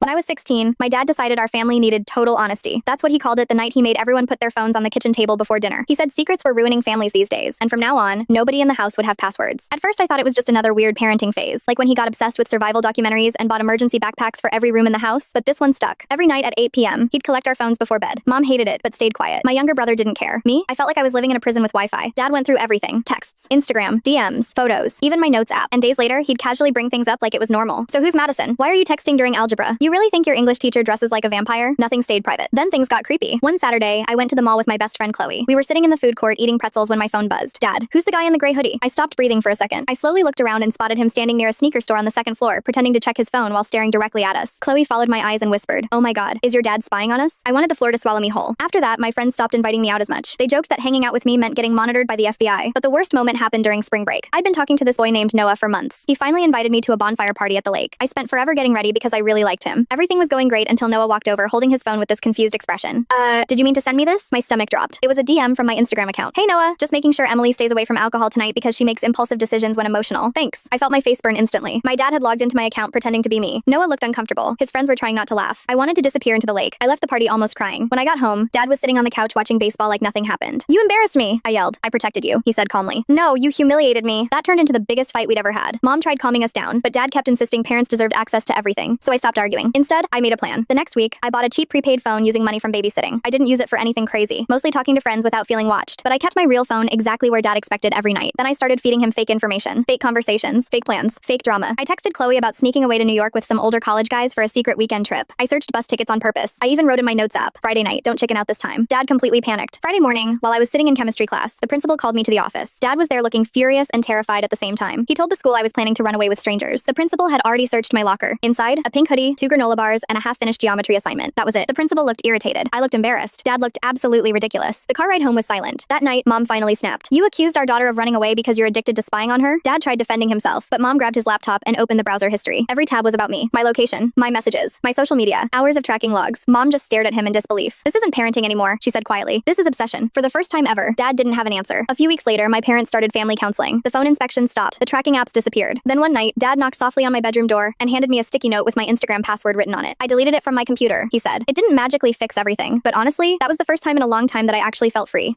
When I was 16, my dad decided our family needed total honesty. That's what he called it the night he made everyone put their phones on the kitchen table before dinner. He said secrets were ruining families these days, and from now on, nobody in the house would have passwords. At first, I thought it was just another weird parenting phase, like when he got obsessed with survival documentaries and bought emergency backpacks for every room in the house, but this one stuck. Every night at 8 p.m., he'd collect our phones before bed. Mom hated it, but stayed quiet. My younger brother didn't care. Me? I felt like I was living in a prison with Wi-Fi. Dad went through everything. Texts, Instagram, DMs, photos, even my notes app. And days later, he'd casually bring things up like it was normal. So who's Madison? Why are you texting during algebra? You really think your English teacher dresses like a vampire? Nothing stayed private. Then things got creepy. One Saturday, I went to the mall with my best friend Chloe. We were sitting in the food court eating pretzels when my phone buzzed. Dad, who's the guy in the gray hoodie? I stopped breathing for a second. I slowly looked around and spotted him standing near a sneaker store on the second floor, pretending to check his phone while staring directly at us. Chloe followed my eyes and whispered, "Oh my God, is your dad spying on us?" I wanted the floor to swallow me whole. After that, my friends stopped inviting me out as much. They joked that hanging out with me meant getting monitored by the FBI. But the worst moment happened during spring break. I'd been talking to this boy named Noah for months. He finally invited me to a bonfire party at the lake. I spent forever getting ready because I really liked him. Everything was going great until Noah walked over holding his phone with this confused expression. Did you mean to send me this?" My stomach dropped. It was a DM from my Instagram account. "Hey Noah, just making sure Emily stays away from alcohol tonight because she makes impulsive decisions when emotional. Thanks." I felt my face burn instantly. My dad had logged into my account pretending to be me. Noah looked uncomfortable. His friends were trying not to laugh. I wanted to disappear into the lake. I left the party almost crying. When I got home, Dad was sitting on the couch watching baseball like nothing happened. "You embarrassed me," I yelled. "I protected you," he said calmly. "No, you humiliated me." That turned into the biggest fight we'd ever had. Mom tried calming us down, but Dad kept insisting parents deserved access to everything, so I stopped arguing. Instead, I made a plan. The next week, I bought a cheap prepaid phone using money from babysitting. I didn't use it for anything crazy, mostly talking to friends without feeling watched, but I kept my real phone exactly where Dad expected every night. Then I started feeding him fake information, fake conversations, fake plans, fake drama. I texted Chloe about sneaking away to New York with some older college guys for a secret weekend trip. I searched bus tickets on purpose. I even wrote in my notes app, "Friday night, don't chicken out this time." Dad completely panicked. Friday morning, while I was sitting in chemistry class, the principal called me to the office. Dad was there looking furious and terrified at the same time. He told the school I was planning to run away with strangers. The principal had already searched my locker. Inside, a pink hoodie, 2 granola bars, and a half-finished geometry assignment. That was it. The principal looked irritated. I looked embarrassed. Dad looked absolutely ridiculous. The car ride home was silent. That night, Mom finally snapped. "You accused our daughter of running away because you're addicted to spying on her?" Dad tried defending himself, but Mom grabbed his laptop and opened the browser history. Every tab was about me, my location, my messages, my social media, hours of tracking logs. Mom just stared at him in disbelief. "This isn't parenting anymore," she said quietly. "This is obsession." For the first time ever, Dad didn't have an answer. A few weeks later, my parents started family counseling. The phone inspection stopped. The tracking apps disappeared. Then one night, Dad knocked softly on my bedroom door and handed me a sticky note with my Instagram password written on it. "I deleted it from my computer," he said. "It didn't magically fix everything, but honestly, that was the first time in a long time that I actually felt free."